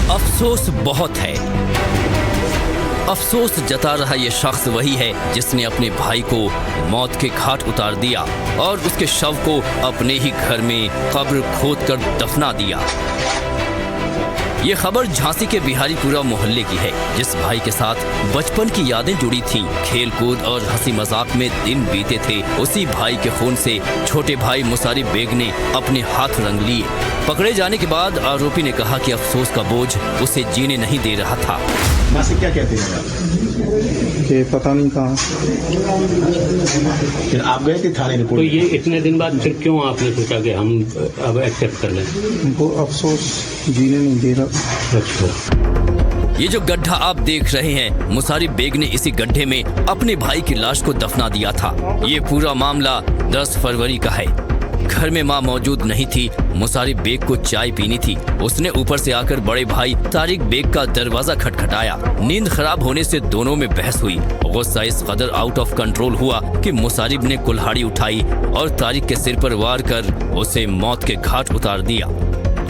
अफसोस बहुत है। अफसोस जता रहा ये शख्स वही है जिसने अपने भाई को मौत के घाट उतार दिया और उसके शव को अपने ही घर में कब्र खोदकर दफना दिया। ये खबर झांसी के बिहारीपुरा मोहल्ले की है। जिस भाई के साथ बचपन की यादें जुड़ी थीं, खेल कूद और हंसी मजाक में दिन बीते थे, उसी भाई के खून से छोटे भाई मुसारिब बेग ने अपने हाथ रंग लिए। पकड़े जाने के बाद आरोपी ने कहा कि अफसोस का बोझ उसे जीने नहीं दे रहा था। माँ से क्या कहते हैं? ये पता नहीं कहाँ। फिर आप गए थे थाने रिपोर्ट? तो ये इतने दिन बाद फिर क्यों आपने सोचा कि हम अब एक्सेप्ट कर लें? उनको अफसोस जीने नहीं दे रहा। अच्छा। ये जो गड्ढा आप देख रहे हैं, मुसारिब बेग ने इसी गड्ढे में अपने भाई की लाश को दफना दिया था। ये पूरा मामला 10 फरवरी का है। घर में माँ मौजूद नहीं थी। मुसारिब बेग को चाय पीनी थी। उसने ऊपर से आकर बड़े भाई तारिक बेग का दरवाजा खटखटाया। नींद खराब होने से दोनों में बहस हुई। गुस्सा इस कदर आउट ऑफ कंट्रोल हुआ कि मुसारिब ने कुल्हाड़ी उठाई और तारिक के सिर पर वार कर उसे मौत के घाट उतार दिया।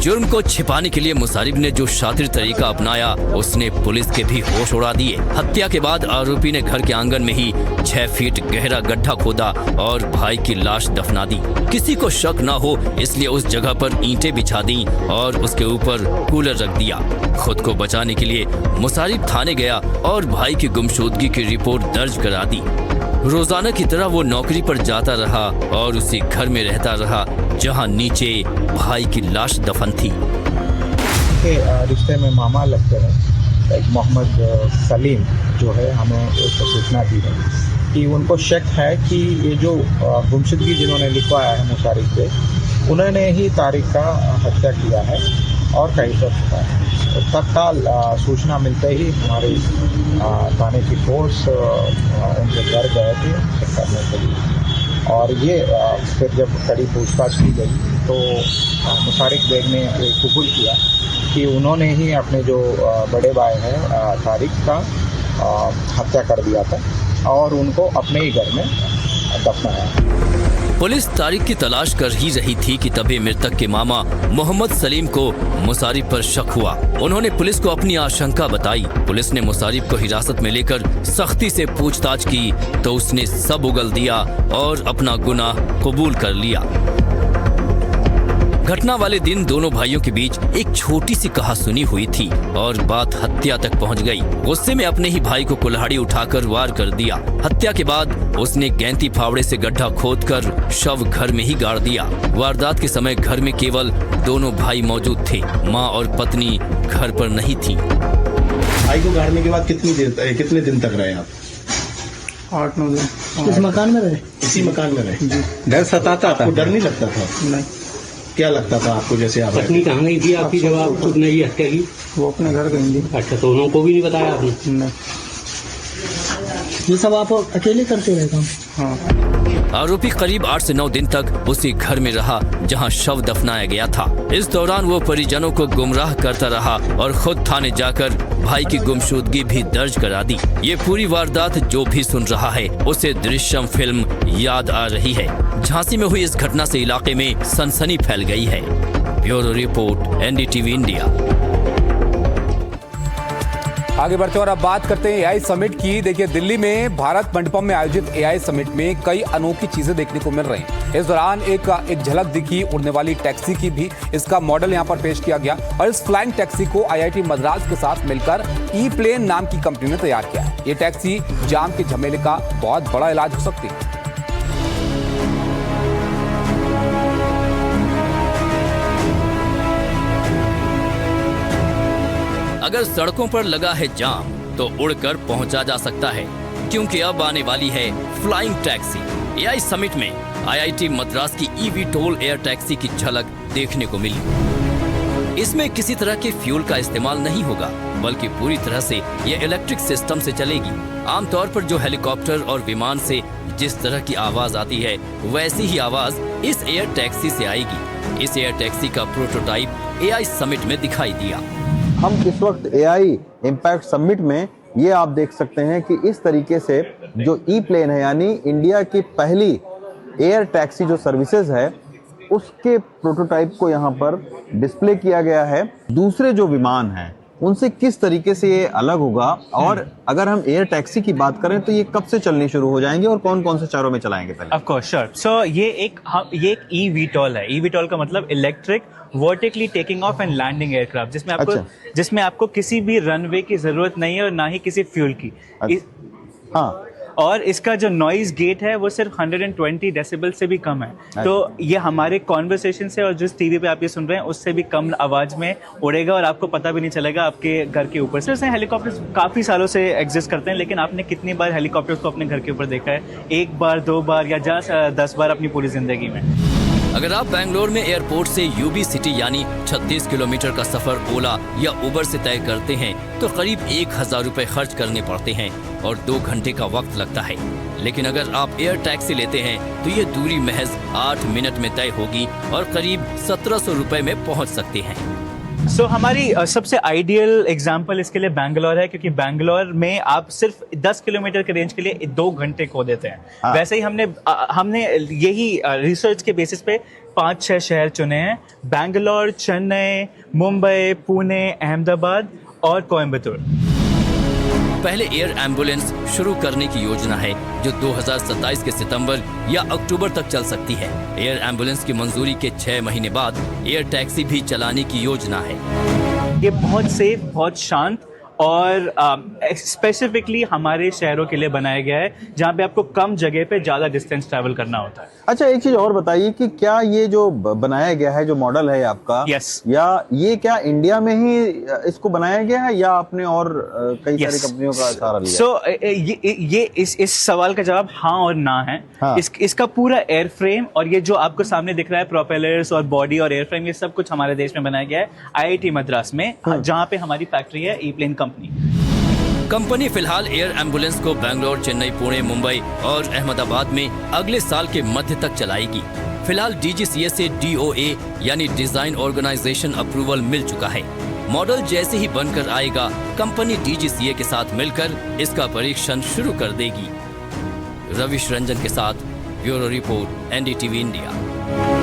जुर्म को छिपाने के लिए मुसारिब ने जो शातिर तरीका अपनाया उसने पुलिस के भी होश उड़ा दिए। हत्या के बाद आरोपी ने घर के आंगन में ही 6 फीट गहरा गड्ढा खोदा और भाई की लाश दफना दी। किसी को शक ना हो इसलिए उस जगह पर ईंटें बिछा दी और उसके ऊपर कूलर रख दिया। खुद को बचाने के लिए मुसारिब थाने गया और भाई की गुमशुदगी की रिपोर्ट दर्ज करा दी। रोजाना की तरह वो नौकरी पर जाता रहा और उसी घर में रहता रहा जहां नीचे भाई की लाश दफन थी। के रिश्ते में मामा लगते हैं एक मोहम्मद सलीम जो है, हमें एक सूचना दी है कि उनको शक है कि ये जो गुमशुदगी जिन्होंने लिखवाया है मुसारिब पे, उन्होंने ही तारिक का हत्या किया है और कहीं पर छुपा है। तत्काल सूचना मिलते ही हमारी थाने की फोर्स उनके घर गए थे चेक करने के लिए और ये फिर जब कड़ी पूछताछ की गई तो मुसारिब बेग ने कबूल किया कि उन्होंने ही अपने जो बड़े भाई हैं तारिक का हत्या कर दिया था और उनको अपने ही घर में दफनाया। पुलिस तारिक की तलाश कर ही रही थी कि तभी मृतक के मामा मोहम्मद सलीम को मुसारिब पर शक हुआ। उन्होंने पुलिस को अपनी आशंका बताई। पुलिस ने मुसारिब को हिरासत में लेकर सख्ती से पूछताछ की तो उसने सब उगल दिया और अपना गुनाह कबूल कर लिया। घटना वाले दिन दोनों भाइयों के बीच एक छोटी सी कहासुनी हुई थी और बात हत्या तक पहुंच गई। गुस्से में अपने ही भाई को कुल्हाड़ी उठाकर वार कर दिया। हत्या के बाद उसने गैंती फावड़े से गड्ढा खोदकर शव घर में ही गाड़ दिया। वारदात के समय घर में केवल दोनों भाई मौजूद थे। मां और पत्नी घर पर नहीं थी। भाई को गाड़ने के बाद कितने दिन तक रहे आप? 8-9 दिन। इस मकान में रहे? इसी मकान में रहे। डर सताता था? डर नहीं लगता था? नहीं। क्या लगता था आपको जैसे आप? पत्नी कहाँ गई थी आपकी जब आपने ये हत्या की? वो अपने घर गई थी। अच्छा, तो उनको भी नहीं बताया आपने? नहीं। ये सब आप अकेले करते रहे काम? हाँ। आरोपी करीब 8 से 9 दिन तक उसी घर में रहा जहां शव दफनाया गया था। इस दौरान वो परिजनों को गुमराह करता रहा और खुद थाने जाकर भाई की गुमशुदगी भी दर्ज करा दी। ये पूरी वारदात जो भी सुन रहा है उसे दृश्यम फिल्म याद आ रही है। झांसी में हुई इस घटना से इलाके में सनसनी फैल गई है। Bureau report, NDTV India. आगे बढ़ते हैं और अब बात करते हैं एआई समिट की। देखिए, दिल्ली में भारत मंडपम में आयोजित एआई समिट में कई अनोखी चीजें देखने को मिल रही हैं। इस दौरान एक झलक दिखी उड़ने वाली टैक्सी की भी। इसका मॉडल यहां पर पेश किया गया और इस फ्लाइंग टैक्सी को आईआईटी मद्रास के साथ मिलकर ई प्लेन नाम की कंपनी ने तैयार किया है। ये टैक्सी जाम के झमेले का बहुत बड़ा इलाज हो सकती है। अगर सड़कों पर लगा है जाम तो उड़कर पहुंचा जा सकता है, क्योंकि अब आने वाली है फ्लाइंग टैक्सी। एआई समिट में आईआईटी मद्रास की ईवीटोल एयर टैक्सी की झलक देखने को मिली। इसमें किसी तरह के फ्यूल का इस्तेमाल नहीं होगा, बल्कि पूरी तरह से ये इलेक्ट्रिक सिस्टम से चलेगी। आमतौर पर जो हेलीकॉप्टर और विमान से जिस तरह की आवाज आती है, वैसी ही आवाज इस एयर टैक्सी से आएगी। इस एयर टैक्सी का प्रोटोटाइप एआई समिट में दिखाई दिया। हम इस वक्त एआई इम्पैक्ट समिट में ये आप देख सकते हैं कि इस तरीके से जो ई प्लेन है, यानी इंडिया की पहली एयर टैक्सी जो सर्विसेज है, उसके प्रोटोटाइप को यहाँ पर डिस्प्ले किया गया है। दूसरे जो विमान हैं उनसे किस तरीके से ये अलग होगा, और अगर हम एयर टैक्सी की बात करें तो ये कब से चलनी शुरू हो जाएंगे और कौन कौन से शहरों में चलाएंगे पहले? Of course, sure. सो ये एक ईवीटोल है। ईवीटोल का मतलब electric vertically taking off and landing aircraft, जिसमें आपको किसी भी रनवे की जरूरत नहीं है और ना ही किसी फ्यूल की। हाँ। और इसका जो नॉइज गेट है वो सिर्फ 120 डेसिबल से भी कम है। तो ये हमारे कॉन्वर्सेशन से और जिस टीवी पे आप ये सुन रहे हैं उससे भी कम आवाज में उड़ेगा और आपको पता भी नहीं चलेगा आपके घर के ऊपर से। हेलीकॉप्टर्स काफी सालों से एग्जिस्ट करते हैं, लेकिन आपने कितनी बार हेलीकॉप्टर्स को अपने घर के ऊपर देखा है? 1 बार, 2 बार या 10 बार अपनी पूरी जिंदगी में। अगर आप बेंगलोर में एयरपोर्ट से यूबी सिटी यानी 36 किलोमीटर का सफर ओला या उबर से तय करते हैं तो करीब 1000 रुपए खर्च करने पड़ते हैं और 2 घंटे का वक्त लगता है। लेकिन अगर आप एयर टैक्सी लेते हैं तो ये दूरी महज 8 मिनट में तय होगी और करीब 1700 रुपए में पहुंच सकते हैं। सो हमारी सबसे आइडियल एग्जांपल इसके लिए बैंगलोर है, क्योंकि बैंगलोर में आप सिर्फ 10 किलोमीटर के रेंज के लिए 2 घंटे खो देते हैं। वैसे ही हमने यही रिसर्च के बेसिस पे 5-6 शहर चुने हैं: बैंगलोर, चेन्नई, मुंबई, पुणे, अहमदाबाद और कोयम्बतूर। पहले एयर एम्बुलेंस शुरू करने की योजना है जो 2027 के सितंबर या अक्टूबर तक चल सकती है। एयर एम्बुलेंस की मंजूरी के 6 महीने बाद एयर टैक्सी भी चलाने की योजना है। ये बहुत सेफ, बहुत शांत और स्पेसिफिकली हमारे शहरों के लिए बनाया गया है, जहाँ पे आपको कम जगह पे ज़्यादा डिस्टेंस ट्रैवल करना होता है। अच्छा, एक चीज और बताइए कि क्या ये जो बनाया गया है, जो मॉडल है आपका, या ये क्या इंडिया में ही इसको बनाया गया है या आपने और कई सारी कंपनियों का सहारा लिया? ये इस सवाल का जवाब हाँ और ना है। हाँ। इसका पूरा एयर फ्रेम और ये जो आपको सामने दिख रहा है, प्रोपेलर्स और बॉडी और एयर फ्रेम, ये सब कुछ हमारे देश में बनाया गया है आईआईटी मद्रास में, जहाँ पे हमारी फैक्ट्री है ई प्लेन कंपनी फिलहाल एयर एम्बुलेंस को बेंगलोर, चेन्नई, पुणे, मुंबई और अहमदाबाद में अगले साल के मध्य तक चलाएगी। फिलहाल डीजीसीए से डीओए यानी डिजाइन ऑर्गेनाइजेशन अप्रूवल मिल चुका है। मॉडल जैसे ही बनकर आएगा, कंपनी डीजीसीए के साथ मिलकर इसका परीक्षण शुरू कर देगी। रविश रंजन के साथ ब्यूरो रिपोर्ट, एनडीटीवी इंडिया।